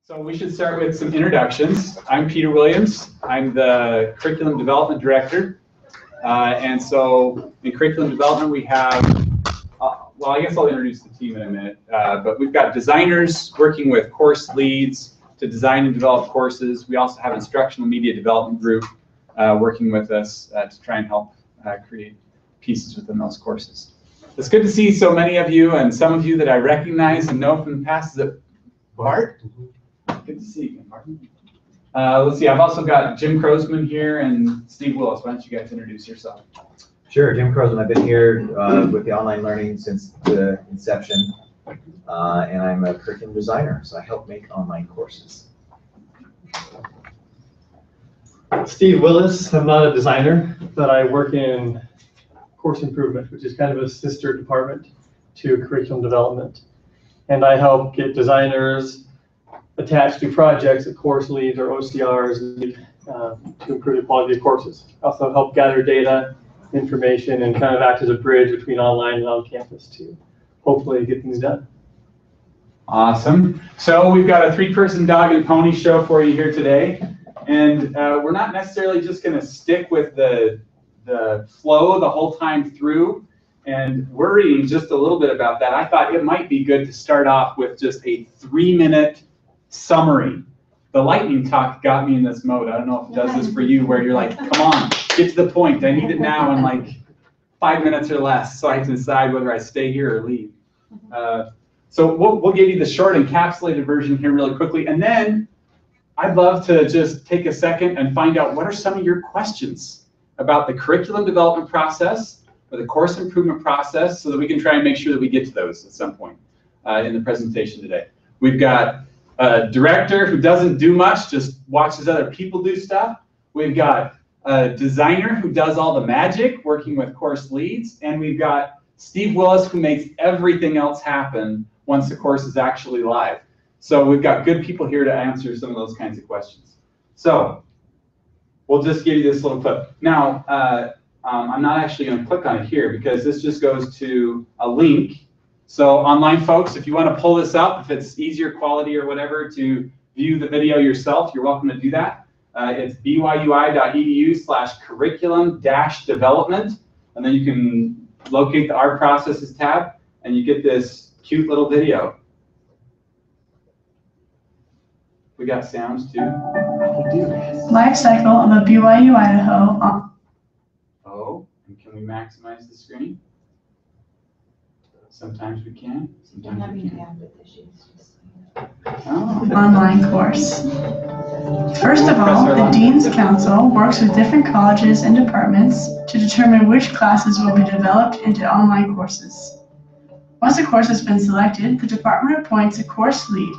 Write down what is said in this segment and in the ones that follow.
So we should start with some introductions. I'm Peter Williams. I'm the Curriculum Development Director. And so in Curriculum Development we have, well, I guess I'll introduce the team in a minute, but we've got designers working with course leads to design and develop courses. We also have an instructional media development group working with us to try and help create pieces within those courses. It's good to see so many of you, and some of you that I recognize and know from the past. Is it Bart? Good to see you, Martin. Let's see, I've also got Jim Croasmun here and Steve Willis. Why don't you guys introduce yourself? Sure, Jim Croasmun. I've been here with the online learning since the inception, and I'm a curriculum designer, so I help make online courses. Steve Willis. I'm not a designer, but I work in course improvement, which is kind of a sister department to curriculum development. And I help get designers attached to projects that course leads or OCRs need to improve the quality of courses. I also help gather data, information, and kind of act as a bridge between online and on campus to hopefully get things done. Awesome. So we've got a three-person dog and pony show for you here today. And we're not necessarily just going to stick with the flow the whole time through and worrying just a little bit about that. I thought it might be good to start off with just a 3-minute summary. The lightning talk got me in this mode. I don't know if it does this for you, where you're like, come on, get to the point. I need it now in like 5 minutes or less, so I can decide whether I stay here or leave. So we'll give you the short encapsulated version here really quickly, and then I'd love to just take a second and find out what are some of your questions about the curriculum development process or the course improvement process, so that we can try and make sure that we get to those at some point in the presentation today. We've got a director who doesn't do much, just watches other people do stuff. We've got a designer who does all the magic, working with course leads. And we've got Steve Willis, who makes everything else happen once the course is actually live. So we've got good people here to answer some of those kinds of questions. So we'll just give you this little clip. Now, I'm not actually going to click on it here because this just goes to a link. So online folks, if you want to pull this up, if it's easier quality or whatever to view the video yourself, you're welcome to do that. It's BYU-Idaho.edu/curriculum-development. And then you can locate the Our Processes tab and you get this cute little video. We got sounds too. We do. Life cycle of a BYU-Idaho. Oh, and can we maximize the screen? Sometimes we can. Sometimes we can't. Oh. Online course. First of all, the Dean's Council works with different colleges and departments to determine which classes will be developed into online courses. Once a course has been selected, the department appoints a course lead.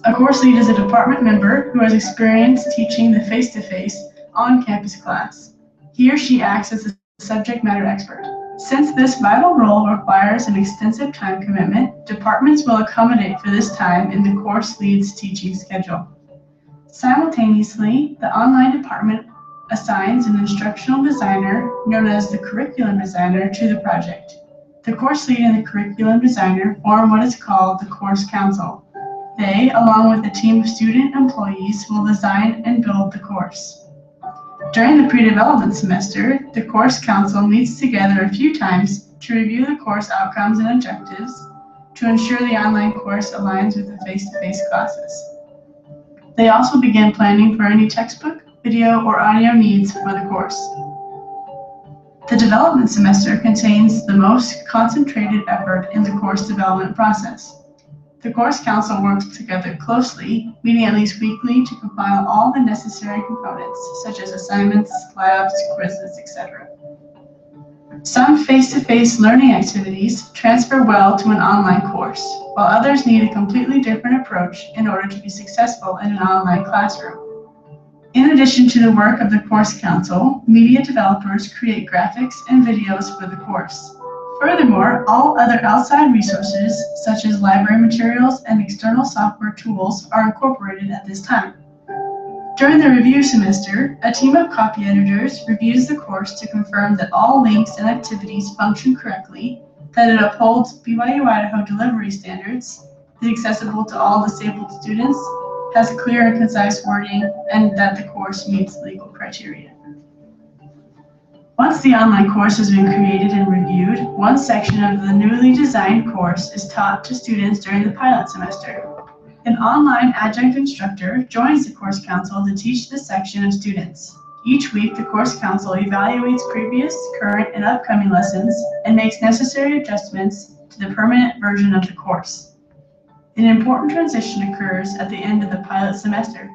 A course lead is a department member who has experience teaching the face-to-face on-campus class. He or she acts as a subject matter expert. Since this vital role requires an extensive time commitment, departments will accommodate for this time in the course lead's teaching schedule. Simultaneously, the online department assigns an instructional designer, known as the curriculum designer, to the project. The course lead and the curriculum designer form what is called the course council. They, along with a team of student employees, will design and build the course. During the pre-development semester, the course council meets together a few times to review the course outcomes and objectives to ensure the online course aligns with the face-to-face classes. They also begin planning for any textbook, video, or audio needs for the course. The development semester contains the most concentrated effort in the course development process. The course council works together closely, meeting at least weekly to compile all the necessary components, such as assignments, labs, quizzes, etc. Some face-to-face learning activities transfer well to an online course, while others need a completely different approach in order to be successful in an online classroom. In addition to the work of the course council, media developers create graphics and videos for the course. Furthermore, all other outside resources, such as library materials and external software tools, are incorporated at this time. During the review semester, a team of copy editors reviews the course to confirm that all links and activities function correctly, that it upholds BYU-Idaho delivery standards, is accessible to all disabled students, has clear and concise wording, and that the course meets legal criteria. Once the online course has been created and reviewed, one section of the newly designed course is taught to students during the pilot semester. An online adjunct instructor joins the course council to teach this section of students. Each week, the course council evaluates previous, current, and upcoming lessons and makes necessary adjustments to the permanent version of the course. An important transition occurs at the end of the pilot semester.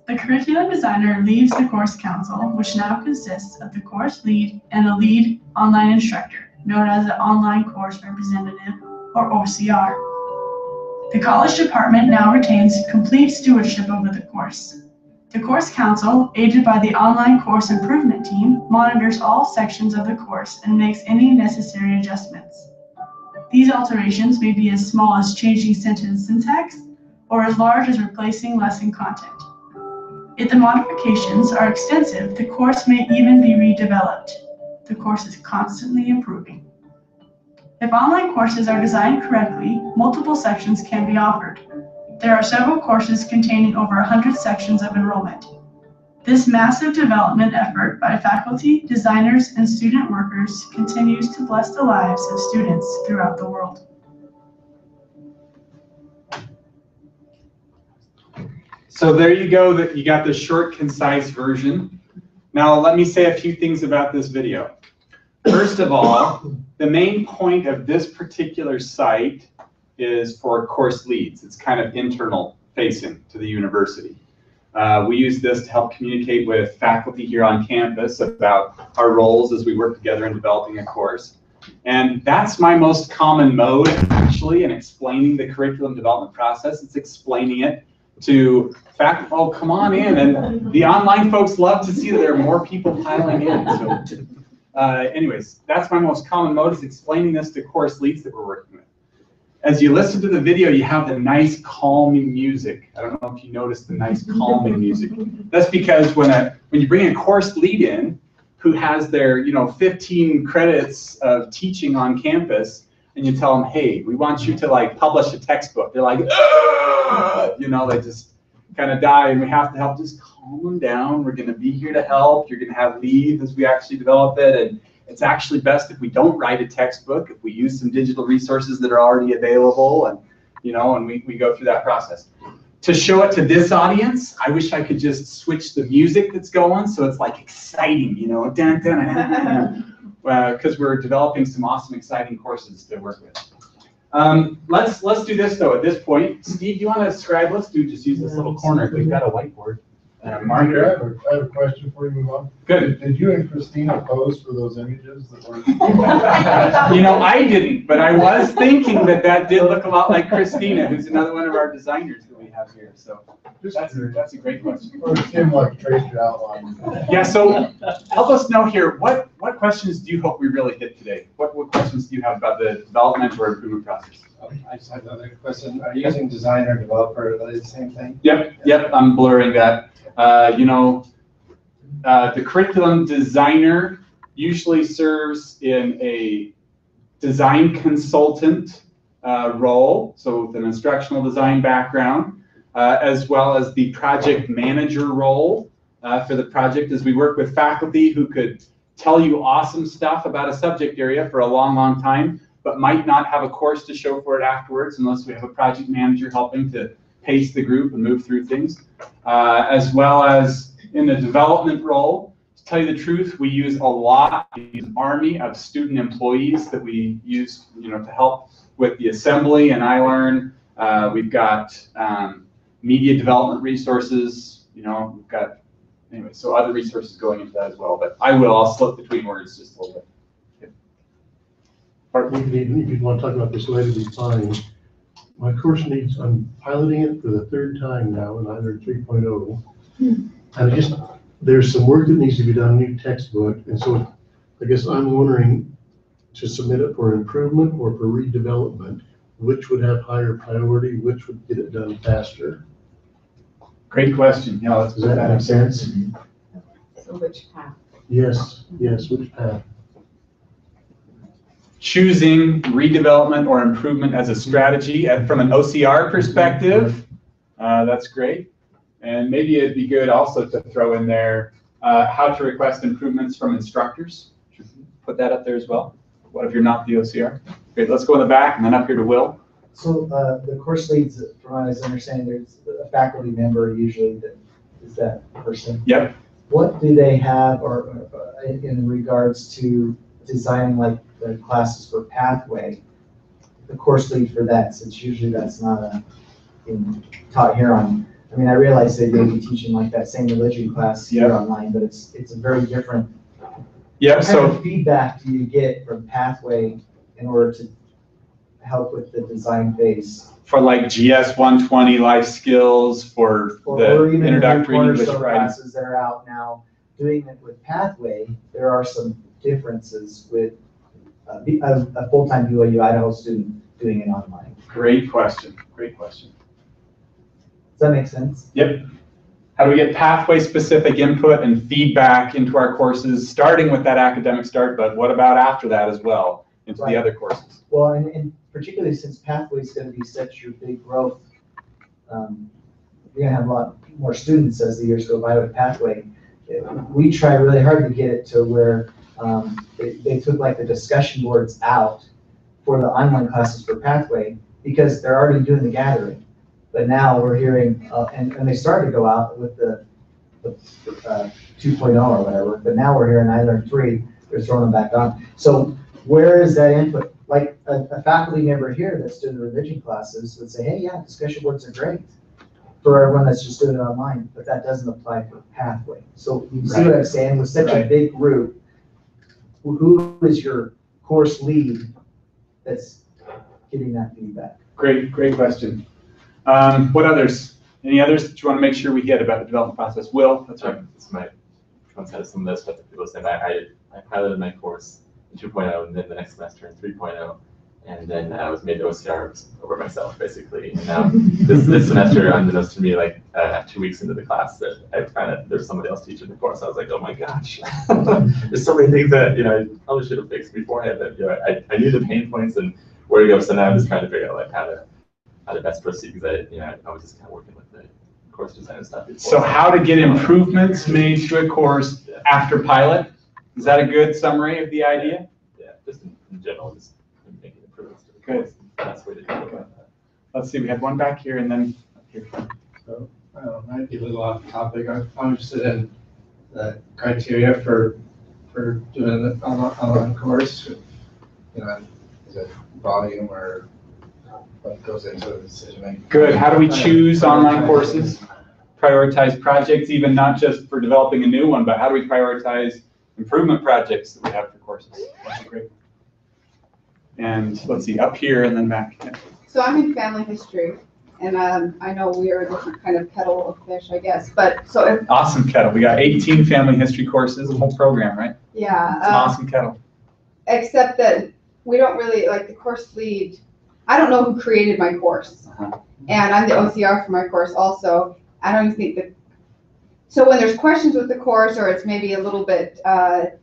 The curriculum designer leaves the course council, which now consists of the course lead and a lead online instructor, known as the Online Course Representative, or OCR. The college department now retains complete stewardship over the course. The course council, aided by the online course improvement team, monitors all sections of the course and makes any necessary adjustments. These alterations may be as small as changing sentence syntax or as large as replacing lesson content. If the modifications are extensive, the course may even be redeveloped. The course is constantly improving. If online courses are designed correctly, multiple sections can be offered. There are several courses containing over 100 sections of enrollment. This massive development effort by faculty, designers, and student workers continues to bless the lives of students throughout the world. So there you go, that you got the short, concise version. Now let me say a few things about this video. First of all, the main point of this particular site is for course leads. It's kind of internal facing to the university. We use this to help communicate with faculty here on campus about our roles as we work together in developing a course. And that's my most common mode, actually, in explaining the curriculum development process. It's explaining it to faculty. Oh, come on in. And the online folks love to see that there are more people piling in. So, anyways, that's my most common mode, is explaining this to course leads that we're working with. As you listen to the video, you have the nice calming music. I don't know if you noticed the nice calming music. That's because when you bring a course lead in who has their 15 credits of teaching on campus, and you tell them, hey, we want you to publish a textbook. They're like, they just kind of die, and we have to help just calm them down. We're going to be here to help. You're going to have lead as we actually develop it, and it's actually best if we don't write a textbook, if we use some digital resources that are already available, and we go through that process. To show it to this audience, I wish I could just switch the music that's going, so it's exciting, dun, dun, dun, because we're developing some awesome, exciting courses to work with. Let's do this though. At this point, Steve, do you want to describe? Let's just use this little corner. We've got a whiteboard and a marker. I have a question before you move on. Good. Did you and Christina pose for those images that were? I didn't, but I was thinking that did look a lot like Christina, who's another one of our designers that we have here. So that's a great question. Or Tim traced your outline. Yeah. So help us know here. What questions do you hope we really hit today? What questions do you have about the development or improvement process? I just have another question. Are you using designer, developer? Are they the same thing? Yep. I'm blurring that. The curriculum designer usually serves in a design consultant role, so with an instructional design background, as well as the project manager role for the project, as we work with faculty who could tell you awesome stuff about a subject area for a long, long time, but might not have a course to show for it afterwards unless we have a project manager helping to pace the group and move through things, as well as in the development role. To tell you the truth, we use an army of student employees that we use, to help with the assembly and iLearn. We've got media development resources, we've got, anyway, so other resources going into that as well. But I'll slip between words just a little bit. If you want to talk about this later, be fine. My course I'm piloting it for the third time now in iLearn 3.0. And there's some work that needs to be done, new textbook. And so I guess I'm wondering to submit it for improvement or for redevelopment, which would have higher priority, which would get it done faster. Great question. Does that make sense? So which path? Yes, which path? choosing redevelopment or improvement as a strategy from an OCR perspective. That's great. And maybe it'd be good also to throw in there how to request improvements from instructors. Put that up there as well. What if you're not the OCR? Great, let's go in the back and then up here to Will. So the course leads, from what I was understanding, there's a faculty member usually that is that person. Yep. What do they have or in regards to designing like the classes for pathway, the course lead for that, since usually that's not taught here on. I mean, I realize they may be teaching like that same religion class here online, but it's a very different. Yep. What kind of feedback do you get from pathway in order to help with the design phase? For like GS 120 life skills, for the introductory English writing classes that are out now, doing it with pathway, there are some differences with a full-time BYU-Idaho student doing it online. Great question. Great question. Does that make sense? Yep. How do we get pathway specific input and feedback into our courses, starting with that academic start, but what about after that as well, into the other courses? Well, and particularly since pathway is going to be such your big growth, you're going to have a lot more students as the years go by with pathway. We try really hard to get it to where they took like the discussion boards out for the online classes for pathway because they're already doing the gathering. But now we're hearing, and they started to go out with the 2.0 or whatever, but now we're hearing iLearn 3, they're throwing them back on. So where is that input? Like a faculty member here that's doing the religion classes would say, hey, yeah, discussion boards are great for everyone that's just doing it online, but that doesn't apply for pathway. So you see what I'm saying? With such a big group, who is your course lead that's getting that feedback? Great question. What others? Any others that you want to make sure we hit about the development process? Will, that's right. This might coincide with some of this, but people saying I piloted my course in 2.0 and then the next semester in 3.0, and then I was made OCR over myself basically. And now this semester, unbeknownst to me, like 2 weeks into the class, that I found out there's somebody else teaching the course. I was like, oh my gosh, there's so many things that I probably should have fixed beforehand. That I knew the pain points and where to go. So now I'm just trying to figure out like how to best proceed because I was just kind of working with the course design and stuff before. So how to get improvements made to a course after pilot? Is that a good summary of the idea? Yeah, just in general, just making improvements to the course. That's the way to do it. Let's see, we have one back here and then up here. So, might be a little off topic. I'm interested in the criteria for doing an online course. Is it volume or what goes into the decision making? Good. How do we choose online courses? Prioritize projects, even not just for developing a new one, but how do we prioritize improvement projects that we have for courses? That's great. And let's see, up here and then back. So I'm in family history, and I know we are a different kind of kettle of fish, I guess. But so if, awesome kettle. We got 18 family history courses, the whole program, right? Yeah. It's an awesome kettle. Except that we don't really like the course lead. I don't know who created my course, and I'm the OCR for my course also. I don't even think that. So when there's questions with the course, or it's maybe a little bit it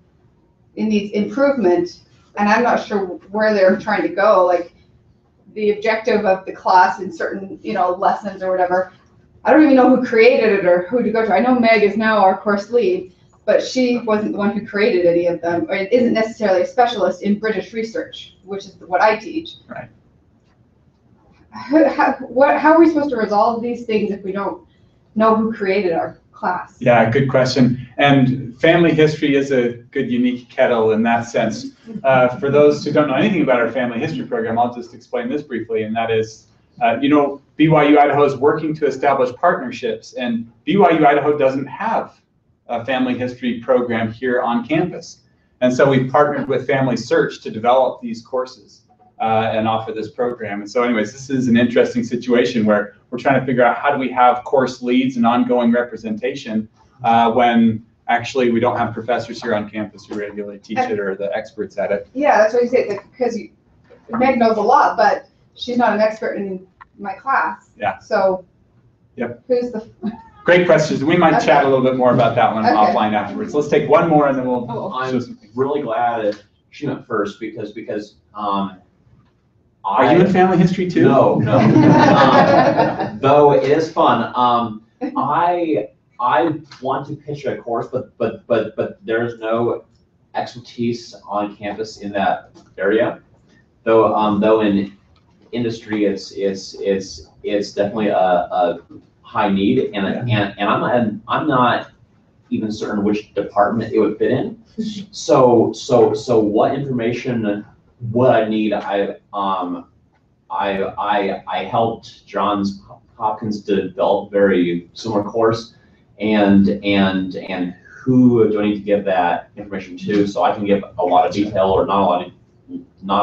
needs improvement, and I'm not sure where they're trying to go, like the objective of the class in certain lessons or whatever. I don't even know who created it or who to go to. I know Meg is now our course lead, but she wasn't the one who created any of them, or isn't necessarily a specialist in British research, which is what I teach. Right. How are we supposed to resolve these things if we don't know who created our class? Yeah, good question. And family history is a good, unique kettle in that sense. For those who don't know anything about our family history program, I'll just explain this briefly, and that is, BYU-Idaho is working to establish partnerships, and BYU-Idaho doesn't have a family history program here on campus. And so we've partnered with Family Search to develop these courses and offer this program. And so anyways, this is an interesting situation where we're trying to figure out how do we have course leads and ongoing representation when actually we don't have professors here on campus who regularly teach it or the experts at it. Yeah, that's what you say, because Meg knows a lot, but she's not an expert in my class. Yeah. So yep. Who's the... Great questions. We might chat a little bit more about that one offline afterwards. Let's take one more and then we'll... I'm really glad she went first because Are you in family history too? No. Though it is fun. I want to pitch a course, but there's no expertise on campus in that area. Though in industry, it's definitely a high need, and I'm not even certain which department it would fit in. So what information would I need? I helped Johns Hopkins develop very similar course, and who do I need to give that information to? So I can give a lot of detail or not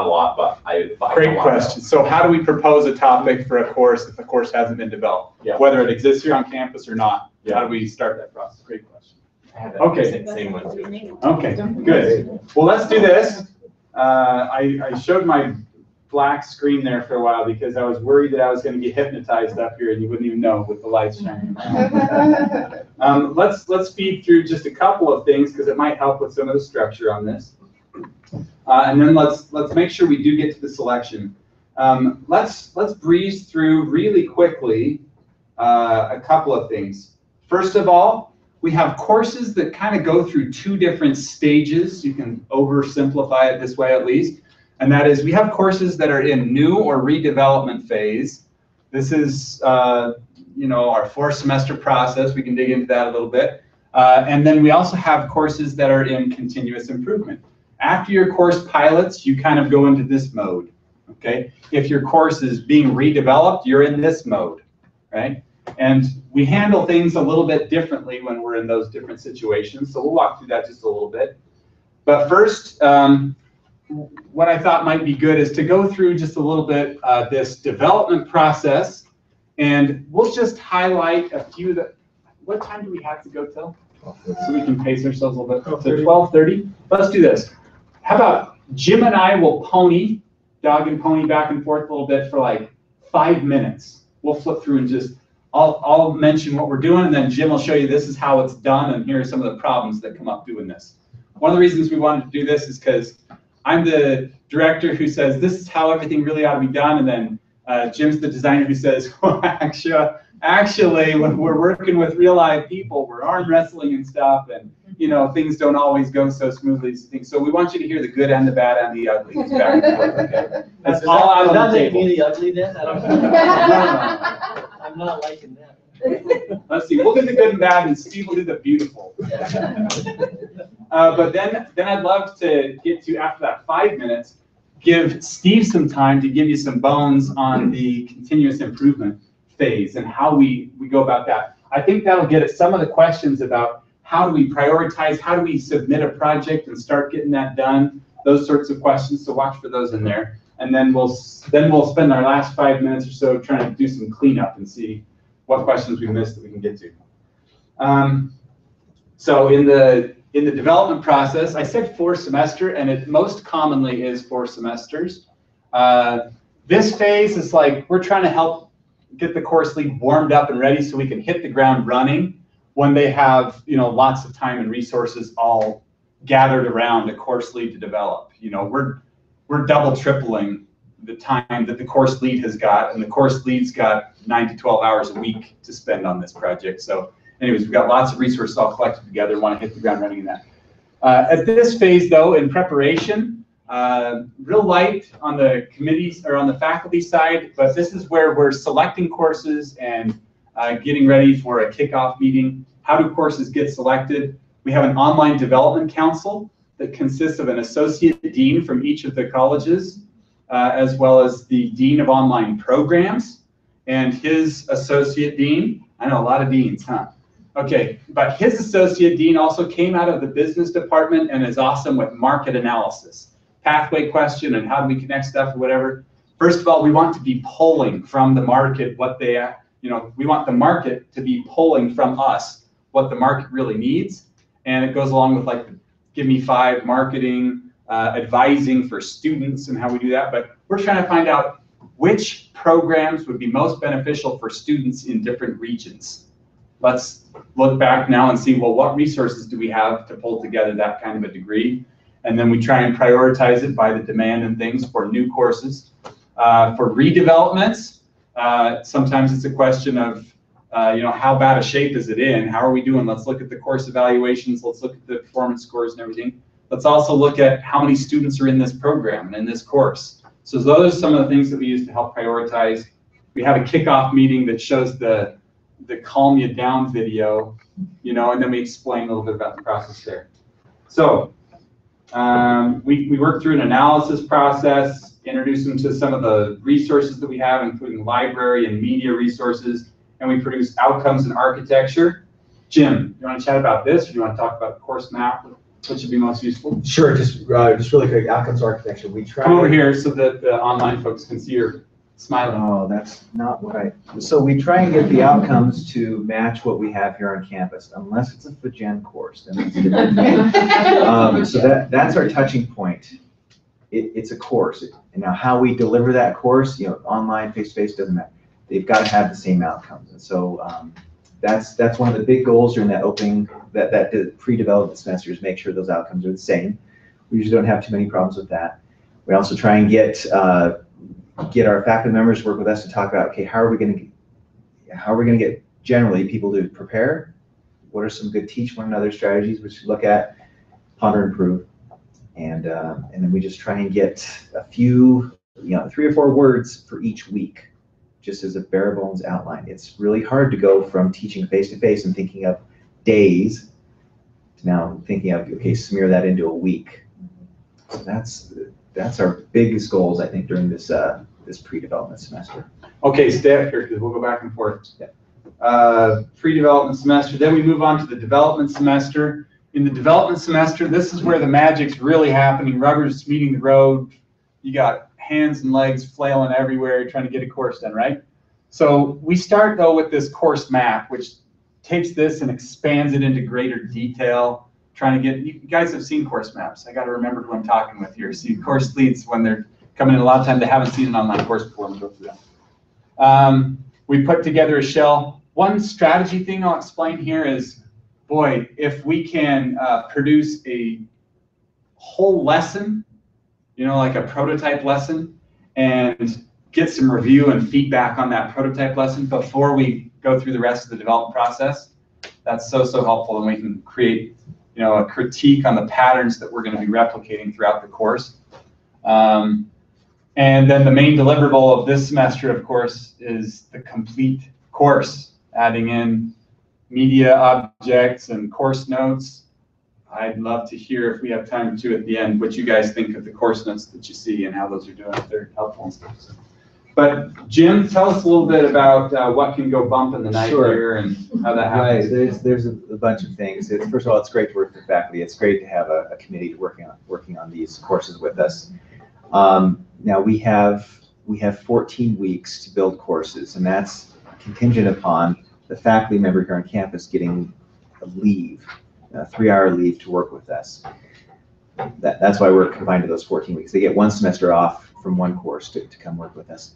a lot, but I. Great question. So how do we propose a topic for a course if the course hasn't been developed? Yeah. Whether it exists here on campus or not? Yeah. How do we start that process? Great question. I have that Okay. same one too. Okay, good. Well, let's do this. I showed my black screen there for a while because I was worried that I was going to get hypnotized up here and you wouldn't even know with the lights shining. Let's speed through just a couple of things because it might help with some of the structure on this. And then let's make sure we do get to the selection. Let's breeze through really quickly a couple of things. First of all, we have courses that kind of go through two different stages. You can oversimplify it this way at least. And that is we have courses that are in new or redevelopment phase. This is our 4th semester process. We can dig into that a little bit. And then we also have courses that are in continuous improvement. After your course pilots, you kind of go into this mode, okay? If your course is being redeveloped, you're in this mode, right? And we handle things a little bit differently when we're in those different situations. So we'll walk through that just a little bit. But first, what I thought might be good is to go through just a little bit this development process. And we'll just highlight a few that, what time do we have to go till? So we can pace ourselves a little bit. So 12:30. Let's do this. How about Jim and I will dog and pony back and forth a little bit for like 5 minutes. We'll flip through and just, I'll mention what we're doing, and then Jim will show you this is how it's done, and here are some of the problems that come up doing this. One of the reasons we wanted to do this is because I'm the director who says this is how everything really ought to be done, and then Jim's the designer who says, well, actually, when we're working with real live people, we're arm wrestling and stuff, and things don't always go so smoothly as things. So we want you to hear the good and the bad and the ugly. Okay? That's all out on the table. Me the ugly then? I don't know. I'm not liking that. Let's see. We'll do the good and bad, and Steve will do the beautiful. But then I'd love to get to, after that 5 minutes, give Steve some time to give you some bones on the continuous improvement phase and how we go about that. I think that'll get at some of the questions about how do we prioritize, how do we submit a project and start getting that done, those sorts of questions. So watch for those in there. And then we'll spend our last 5 minutes or so trying to do some cleanup and see what questions we missed that we can get to. So in the development process, I said 4 semester, and it most commonly is 4 semesters. This phase is like we're trying to help get the course lead warmed up and ready so we can hit the ground running when they have lots of time and resources all gathered around a course lead to develop. We're double tripling the time that the course lead has got, and the course lead's got 9 to 12 hours a week to spend on this project. So anyways, we've got lots of resources all collected together, want to hit the ground running in that. At this phase though, in preparation, real light on the committees or on the faculty side, but this is where we're selecting courses and getting ready for a kickoff meeting. How do courses get selected? We have an online development council that consists of an associate dean from each of the colleges, as well as the dean of online programs and his associate dean. I know a lot of deans, huh? Okay, but his associate dean also came out of the business department and is awesome with market analysis, pathway question, and how do we connect stuff or whatever. First of all, we want to be pulling from the market what they, we want the market to be pulling from us what the market really needs. And it goes along with like the Give Me 5 marketing, advising for students and how we do that. But we're trying to find out which programs would be most beneficial for students in different regions. Let's look back now and see, well, what resources do we have to pull together that kind of a degree? And then we try and prioritize it by the demand and things for new courses. For redevelopments, sometimes it's a question of, how bad a shape is it in? How are we doing? Let's look at the course evaluations. Let's look at the performance scores and everything. Let's also look at how many students are in this program and in this course. So those are some of the things that we use to help prioritize. We have a kickoff meeting that shows the calm you down video, and then we explain a little bit about the process there. So we work through an analysis process, introduce them to some of the resources that we have, including library and media resources, and we produce outcomes and architecture. Jim, you want to chat about this, or do you want to talk about the course map? What should be most useful? Sure, just really quick, outcomes architecture. We try. Come over here so that the online folks can see your smiling. Oh, that's not what so we try and get the outcomes to match what we have here on campus, unless it's a FGen course, then it's different. So that's our touching point. It's a course. And now how we deliver that course, online, face-to-face, doesn't matter. They've got to have the same outcomes. And so that's one of the big goals during that opening, that pre-development semester, is make sure those outcomes are the same. We usually don't have too many problems with that. We also try and get our faculty members to work with us to talk about, okay, how are we going to get generally people to prepare? What are some good teach one another strategies, which we look at, ponder, improve, and then we just try and get a few, 3 or 4 words for each week, just as a bare bones outline. It's really hard to go from teaching face-to-face and thinking of days to now thinking of, okay, smear that into a week. So that's our biggest goals, I think, during this pre-development semester. Okay, stay up here because we'll go back and forth. Pre-development semester, then we move on to the development semester. In the development semester, this is where the magic's really happening. Rubber's meeting the road. You got hands and legs flailing everywhere trying to get a course done, right? So we start, though, with this course map, which takes this and expands it into greater detail, trying to get, you guys have seen course maps. I got to remember who I'm talking with here. See, course leads, when they're coming in, a lot of times they haven't seen an online course before, and we go through that. We put together a shell. One strategy thing I'll explain here is, boy, if we can produce a whole lesson, like a prototype lesson, and get some review and feedback on that prototype lesson before we go through the rest of the development process, that's so helpful, and we can create a critique on the patterns that we're going to be replicating throughout the course. And then the main deliverable of this semester, of course, is the complete course, adding in media objects and course notes. I'd love to hear, if we have time to at the end, what you guys think of the course notes that you see and how those are doing, if they're helpful and stuff. But Jim, tell us a little bit about what can go bump in the night here and how that happens. Right, there's a bunch of things. First of all, it's great to work with faculty. It's great to have a committee working on these courses with us. Now we have 14 weeks to build courses, and that's contingent upon the faculty member here on campus getting a leave, a 3-hour leave to work with us. That's why we're confined to those 14 weeks. They get 1 semester off from 1 course to come work with us.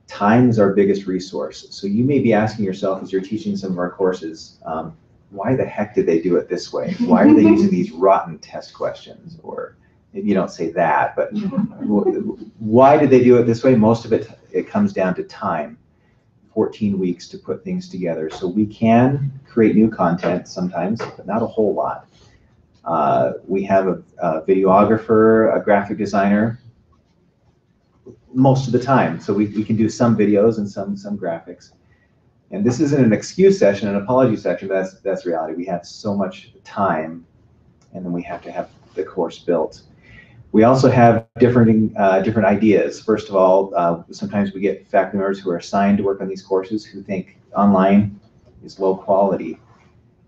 Time is our biggest resource. So you may be asking yourself, as you're teaching some of our courses, why the heck did they do it this way? Why are they using these rotten test questions? Or maybe you don't say that, but why did they do it this way? Most of it comes down to time. 14 weeks to put things together. So we can create new content sometimes, but not a whole lot. We have a videographer, a graphic designer, most of the time. So we can do some videos and some graphics. And this isn't an excuse session, an apology section, but that's reality. We have so much time, and then we have to have the course built. We also have different ideas. First of all, sometimes we get faculty members who are assigned to work on these courses who think online is low quality.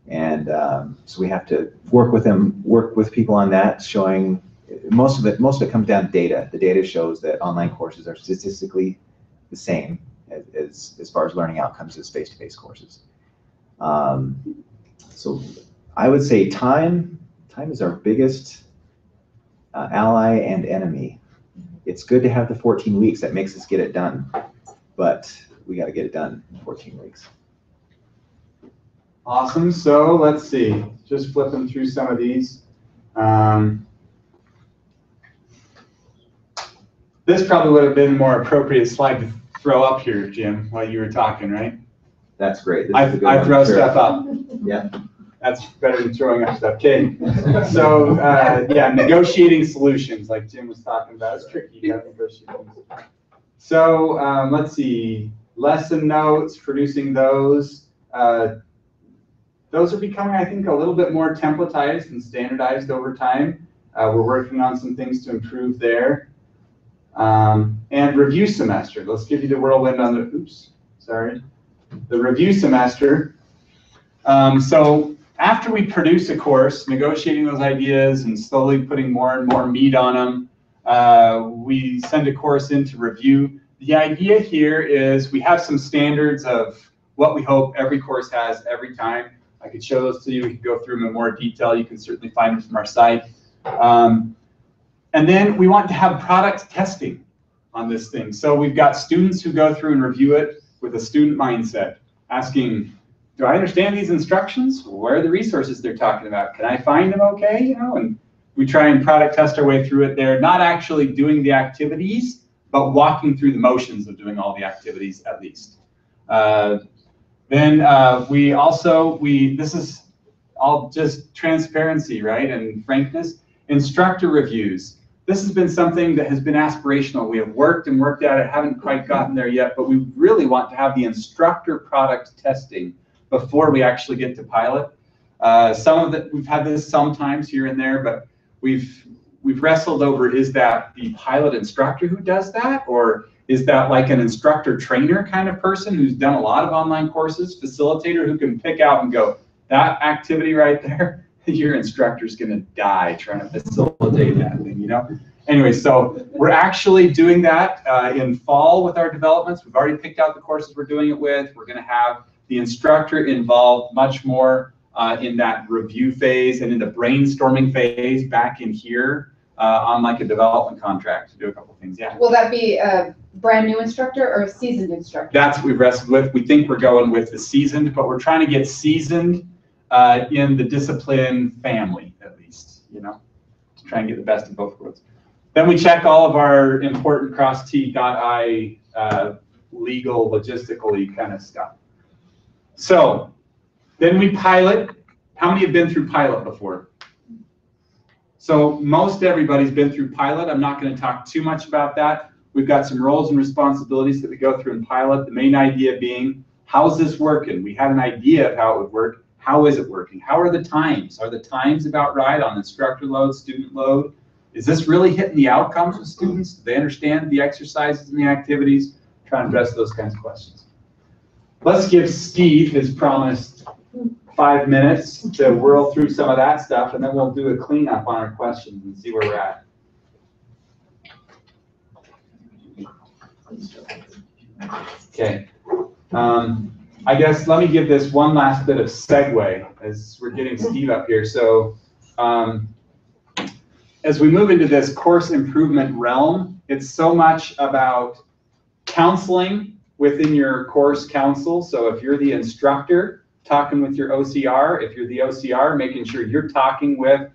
And so we have to work with people on that, showing most of it comes down to data. The data shows that online courses are statistically the same as far as learning outcomes as face-to-face courses. So I would say time is our biggest ally and enemy. It's good to have the 14 weeks. That makes us get it done, but we got to get it done in 14 weeks. Awesome. So let's see. Just flipping through some of these. This probably would have been a more appropriate slide to throw up here, Jim, while you were talking, right? That's great. This I is a good one, throw sure. stuff up. Yeah. That's better than throwing up stuff. Okay. So, yeah, negotiating solutions, like Jim was talking about. It's tricky. You gotta negotiate things. So, let's see. Lesson notes, producing those. Those are becoming, I think, a little bit more templatized and standardized over time. We're working on some things to improve there. And review semester. Let's give you the whirlwind on the, the review semester. So after we produce a course, negotiating those ideas and slowly putting more and more meat on them, we send a course in to review. The idea here is we have some standards of what we hope every course has every time. I could show those to you. We could go through them in more detail. You can certainly find them from our site. And then we want to have product testing on this thing. So we've got students who go through and review it with a student mindset, asking, do I understand these instructions? Where are the resources they're talking about? Can I find them okay? You know, and we try and product test our way through it there, not actually doing the activities, but walking through the motions of doing all the activities at least. Then this is all just transparency, right, and frankness. Instructor reviews. This has been something that has been aspirational. We have worked and worked at it, haven't quite gotten there yet, but we really want to have the instructor product testing before we actually get to pilot. We've had this sometimes here and there, but we've wrestled over, is that the pilot instructor who does that? Or is that like an instructor trainer kind of person who's done a lot of online courses, facilitator who can pick out and go, that activity right there, your instructor's gonna die trying to facilitate that thing, you know? Anyway, so we're actually doing that in fall with our developments. We've already picked out the courses we're doing it with. We're gonna have the instructor involved much more in that review phase and in the brainstorming phase back in here on like a development contract to do a couple things, yeah. Will that be a brand new instructor or a seasoned instructor? That's what we've wrestled with. We think we're going with the seasoned, but we're trying to get seasoned in the discipline family, at least, you know, to try and get the best of both worlds. Then we check all of our important cross T, dot I, legal, logistical kind of stuff. So then we pilot. How many have been through pilot before? So most everybody's been through pilot. I'm not going to talk too much about that. We've got some roles and responsibilities that we go through in pilot. The main idea being, how's this working? We had an idea of how it would work. How is it working? How are the times? Are the times about right on instructor load, student load? Is this really hitting the outcomes of students? Do they understand the exercises and the activities? Try and address those kinds of questions. Let's give Steve his promised 5 minutes to whirl through some of that stuff, and then we'll do a cleanup on our questions and see where we're at. Okay. I guess let me give this one last bit of segue as we're getting Steve up here. So as we move into this course improvement realm, it's so much about counseling within your course council. So if you're the instructor, talking with your OCR, if you're the OCR, making sure you're talking with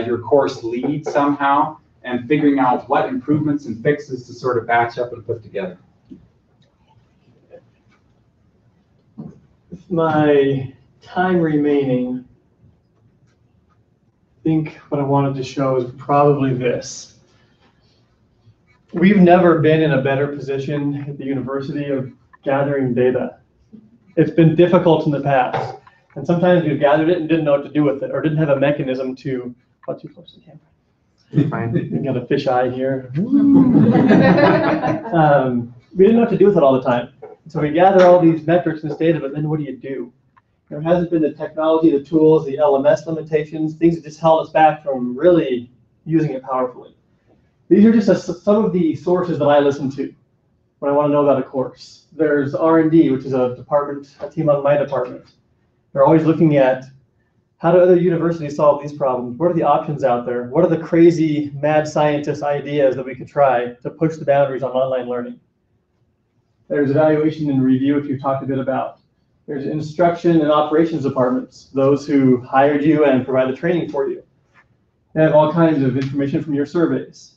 your course lead somehow and figuring out what improvements and fixes to sort of batch up and put together. My time remaining, I think what I wanted to show is probably this. We've never been in a better position at the university of gathering data. It's been difficult in the past, and sometimes we've gathered it and didn't know what to do with it, or didn't have a mechanism to, oh, too close to the camera. Fine, we got a fisheye here. We didn't know what to do with it all the time. So we gather all these metrics and this data, but then what do? There hasn't been the technology, the tools, the LMS limitations, things that just held us back from really using it powerfully. These are just some of the sources that I listen to when I want to know about a course. There's R&D, which is a team on my department. They're always looking at how do other universities solve these problems? What are the options out there? What are the crazy mad scientist ideas that we could try to push the boundaries on online learning? There's evaluation and review, which we've talked a bit about. There's instruction and operations departments, those who hired you and provide the training for you. They have all kinds of information from your surveys.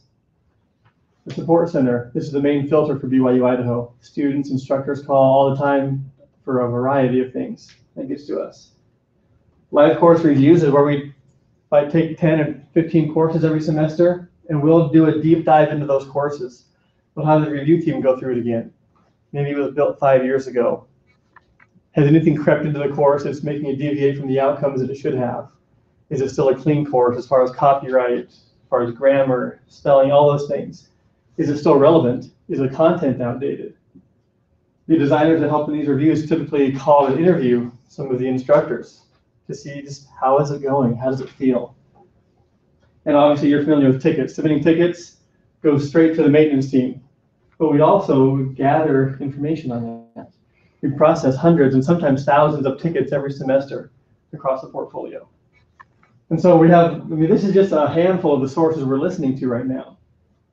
The support center, this is the main filter for BYU-Idaho. Students, instructors call all the time for a variety of things that gets to us. Live course reviews is where we might take 10 or 15 courses every semester, and we'll do a deep dive into those courses. We'll have the review team go through it again. Maybe it was built 5 years ago. Has anything crept into the course that's making it deviate from the outcomes that it should have? Is it still a clean course as far as copyright, as far as grammar, spelling, all those things? Is it still relevant? Is the content outdated? The designers that help in these reviews typically call and interview some of the instructors to see just how is it going, how does it feel? And obviously you're familiar with tickets. Submitting tickets goes straight to the maintenance team, but we also gather information on that. We process hundreds and sometimes thousands of tickets every semester across the portfolio. And so we have, I mean, this is just a handful of the sources we're listening to right now.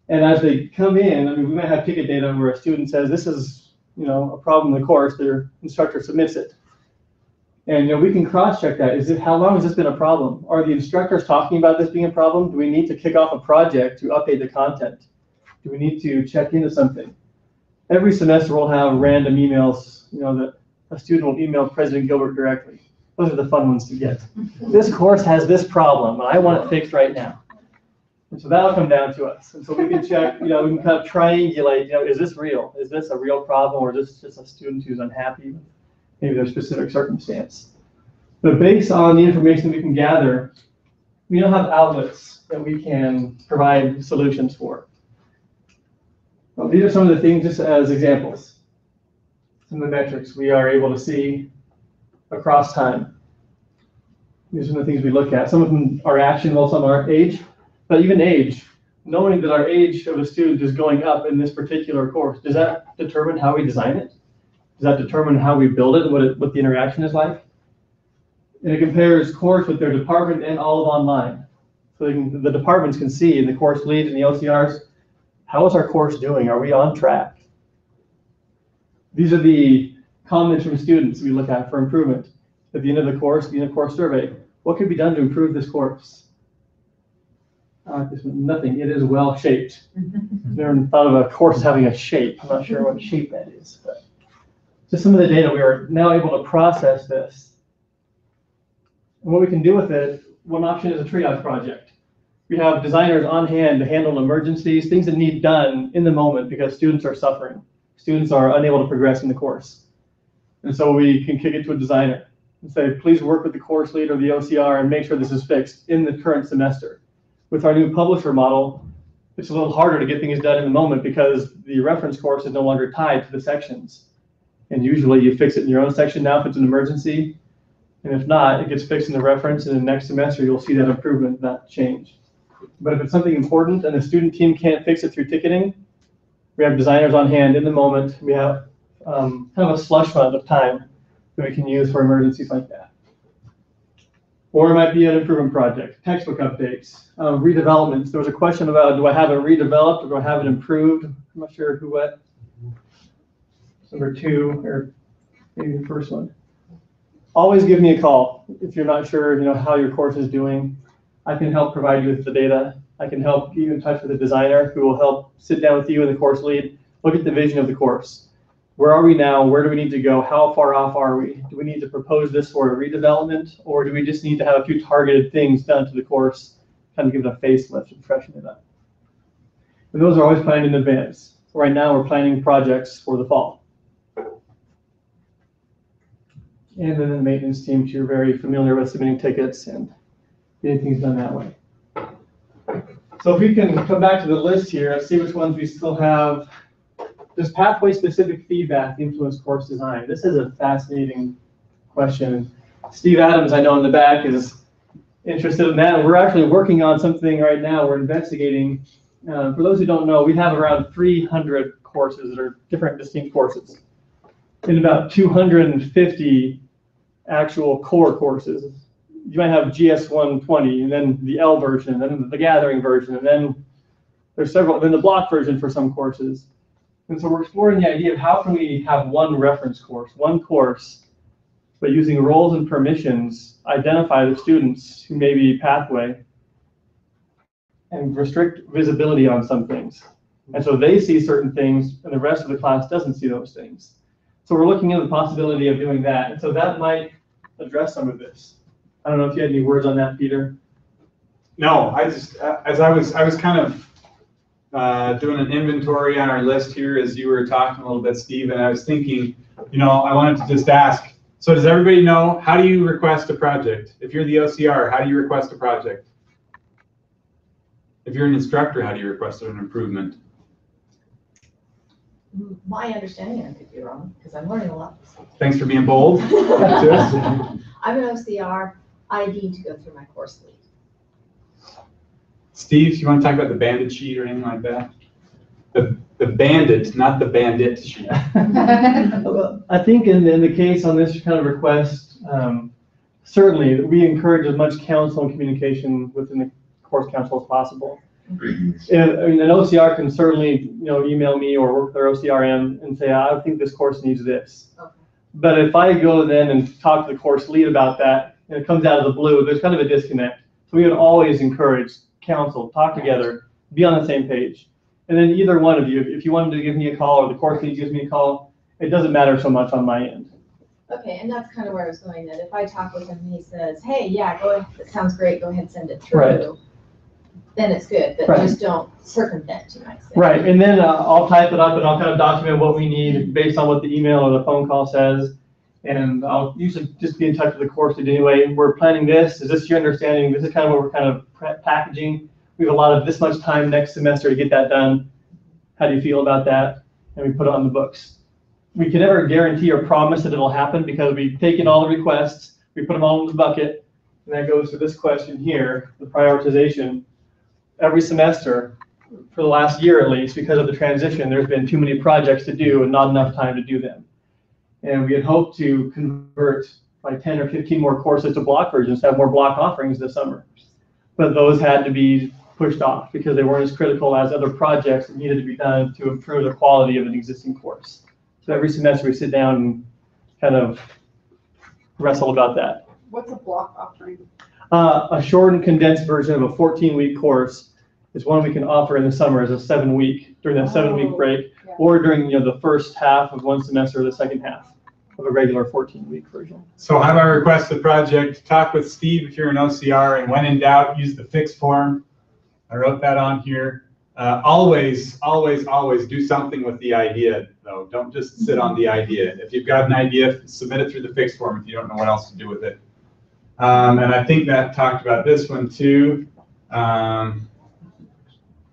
And as they come in, I mean, we might have ticket data where a student says, this is, a problem in the course, their instructor submits it. And we can cross-check that. How long has this been a problem? Are the instructors talking about this being a problem? Do we need to kick off a project to update the content? Do we need to check into something? Every semester we'll have random emails, that a student will email President Gilbert directly. Those are the fun ones to get. This course has this problem, and I want it fixed right now. And so that'll come down to us. And so we can check, we can kind of triangulate, is this real? Is this a real problem, or is this just a student who's unhappy with maybe their specific circumstance? But based on the information we can gather, we don't have outlets that we can provide solutions for. Well, these are some of the things just as examples. Some of the metrics we are able to see across time. These are some of the things we look at. Some of them are actionable, some are age, but even age, knowing that our age of a student is going up in this particular course, does that determine how we design it? Does that determine how we build it, what the interaction is like? And it compares course with their department and all of online. So the departments can see, and the course leads and the OCRs, how is our course doing? Are we on track? These are the comments from students we look at for improvement. At the end of the course, the end of course survey, what could be done to improve this course? Nothing, it is well shaped. Never thought of a course as having a shape. I'm not sure what shape that is, but just some of the data, we are now able to process this. And what we can do with it, one option is a triage project. We have designers on hand to handle emergencies, things that need done in the moment because students are suffering. Students are unable to progress in the course. And so we can kick it to a designer and say, please work with the course lead or the OCR and make sure this is fixed in the current semester. With our new publisher model, it's a little harder to get things done in the moment because the reference course is no longer tied to the sections. And usually you fix it in your own section now if it's an emergency. And if not, it gets fixed in the reference, and the next semester you'll see that improvement, that change. But if it's something important and the student team can't fix it through ticketing, we have designers on hand in the moment. We have kind of a slush fund of time that we can use for emergencies like that. Or it might be an improvement project, textbook updates, redevelopments. There was a question about, do I have it redeveloped or do I have it improved? I'm not sure who what. Number 2, or maybe the first one. Always give me a call if you're not sure, how your course is doing. I can help provide you with the data. I can help get you in touch with a designer who will help sit down with you and the course lead, look at the vision of the course. Where are we now? Where do we need to go? How far off are we? Do we need to propose this for a redevelopment, or do we just need to have a few targeted things done to the course, kind of give it a facelift and freshen it up? And those are always planned in advance. Right now we're planning projects for the fall. And then the maintenance team, which you're very familiar with, submitting tickets and getting things done that way. So if we can come back to the list here and see which ones we still have. Does pathway-specific feedback influence course design? This is a fascinating question. Steve Adams, I know in the back, is interested in that. We're actually working on something right now. We're investigating. For those who don't know, we have around 300 courses that are different, distinct courses. In about 250 actual core courses. You might have GS 120, and then the L version, and then the gathering version, and then there's several, then the block version for some courses. And so we're exploring the idea of how can we have one reference course, one course, but using roles and permissions, identify the students who may be pathway and restrict visibility on some things. And so they see certain things and the rest of the class doesn't see those things. So we're looking at the possibility of doing that. And so that might address some of this. I don't know if you had any words on that, Peter. No, I just, as I was kind of doing an inventory on our list here as you were talking a little bit, Steve, and I was thinking, you know, I wanted to just ask, so does everybody know, how do you request a project? If you're the OCR, how do you request a project? If you're an instructor, how do you request an improvement? My understanding, I could be wrong, because I'm learning a lot. Thanks for being bold. I'm an OCR. I need to go through my course lead. Steve, you want to talk about the bandit sheet or anything like that? The bandit, not the bandit sheet. I think in the case on this kind of request, certainly we encourage as much counsel and communication within the course council as possible. And, I mean, an OCR can certainly, email me or work with their OCRM and say, I think this course needs this. Okay. But if I go then and talk to the course lead about that, and it comes out of the blue, there's kind of a disconnect. So we would always encourage counsel, talk together, be on the same page. And then either one of you, if you wanted to give me a call or the course lead gives me a call, it doesn't matter so much on my end. Okay, and that's kind of where I was going, that if I talk with him and he says, hey, yeah, go ahead, that sounds great, go ahead and send it through. Right. Then it's good, but Right. just don't circumvent, you might say. Right, and then I'll type it up and I'll kind of document what we need based on what the email or the phone call says. And I'll usually just be in touch with the course lead anyway. We're planning this. Is this your understanding? This is kind of what we're kind of packaging. We have a lot of this much time next semester to get that done. How do you feel about that? And we put it on the books. We can never guarantee or promise that it'll happen because we've taken all the requests, we put them all in the bucket, and that goes to this question here, the prioritization. Every semester, for the last year at least, because of the transition, there's been too many projects to do and not enough time to do them. And we had hoped to convert like 10 or 15 more courses to block versions, to have more block offerings this summer. But those had to be pushed off because they weren't as critical as other projects that needed to be done to improve the quality of an existing course. So every semester we sit down and kind of wrestle about that. What's a block offering? A short and condensed version of a 14-week course is one we can offer in the summer as a 7-week, during that 7-week break, yeah. or during the first half of one semester or the second half of a regular 14-week version. So how do I request the project? Talk with Steve if you're an OCR, and when in doubt, use the fixed form. I wrote that on here. Always, always, always do something with the idea, though. Don't just sit on the idea. If you've got an idea, submit it through the fixed form if you don't know what else to do with it. And I think that talked about this one too.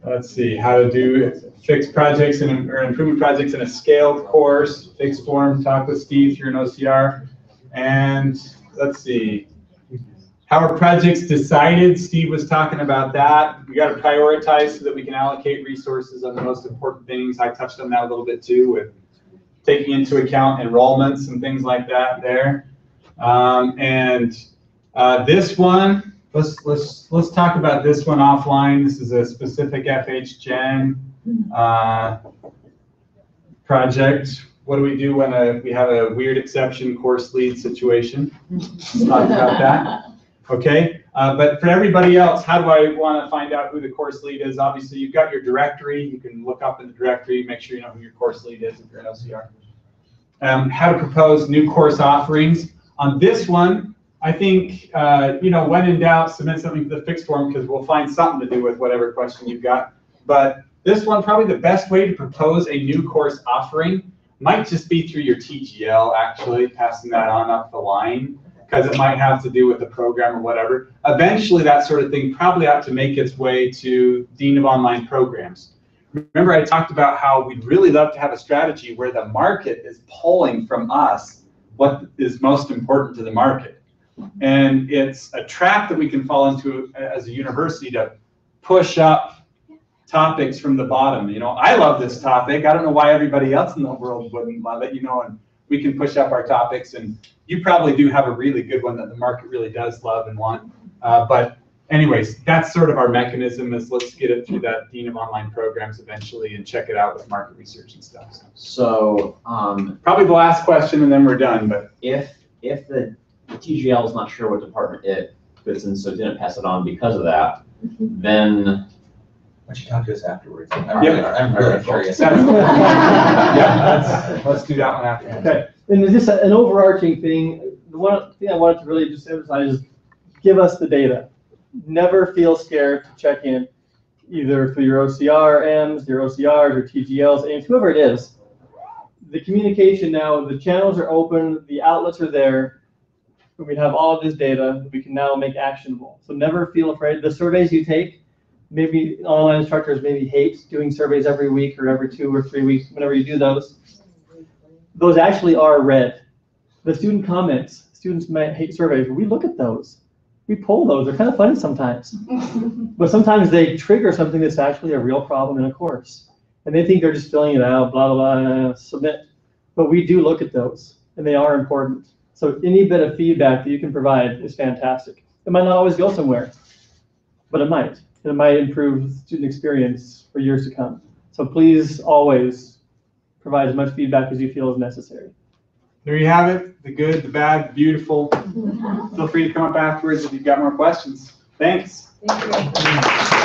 Let's see, how to do fixed projects or improvement projects in a scaled course, fixed form, talk with Steve if you're an OCR. And let's see, how are projects decided? Steve was talking about that. We got to prioritize so that we can allocate resources on the most important things. I touched on that a little bit too, with taking into account enrollments and things like that there. This one, let's talk about this one offline. This is a specific FH Gen project. What do we do when we have a weird exception course lead situation? Let's talk about that. Okay, but for everybody else, how do I want to find out who the course lead is? Obviously, you've got your directory. You can look up in the directory, make sure you know who your course lead is if you're an OCR. How to propose new course offerings. On this one, I think, when in doubt, submit something to the fixed form because we'll find something to do with whatever question you've got. But this one, probably the best way to propose a new course offering might just be through your TGL, actually, passing that on up the line, because it might have to do with the program or whatever. Eventually, that sort of thing probably ought to make its way to Dean of Online Programs. Remember, I talked about how we'd really love to have a strategy where the market is pulling from us what is most important to the market. And it's a trap that we can fall into as a university to push up topics from the bottom. I love this topic. I don't know why everybody else in the world wouldn't love it, and we can push up our topics. And you probably do have a really good one that the market really does love and want. But anyways, that's sort of our mechanism, is let's get it through that Dean of Online Programs eventually and check it out with market research and stuff. So probably the last question and then we're done. But if the TGL is not sure what department it fits in, so didn't pass it on because of that, then don't you talk to us afterwards? I'm Yeah. really curious. Yeah, let's do that one after. Okay, and just an overarching thing, the one thing I wanted to really just emphasize is give us the data. Never feel scared to check in, either through your OCRMs, your OCRs, or TGLs, and whoever it is. The communication now, the channels are open, the outlets are there. We have all of this data that we can now make actionable. So never feel afraid. The surveys you take, maybe online instructors maybe hate doing surveys every week or every 2 or 3 weeks, whenever you do those. Those actually are read. The student comments, students might hate surveys, but we look at those. We pull those, they're kind of funny sometimes. But sometimes they trigger something that's actually a real problem in a course. And they think they're just filling it out, blah, blah, blah, submit. But we do look at those, and they are important. So any bit of feedback that you can provide is fantastic. It might not always go somewhere, but it might. And it might improve student experience for years to come. So please always provide as much feedback as you feel is necessary. There you have it, the good, the bad, the beautiful. Feel free to come up afterwards if you've got more questions. Thanks. Thank you.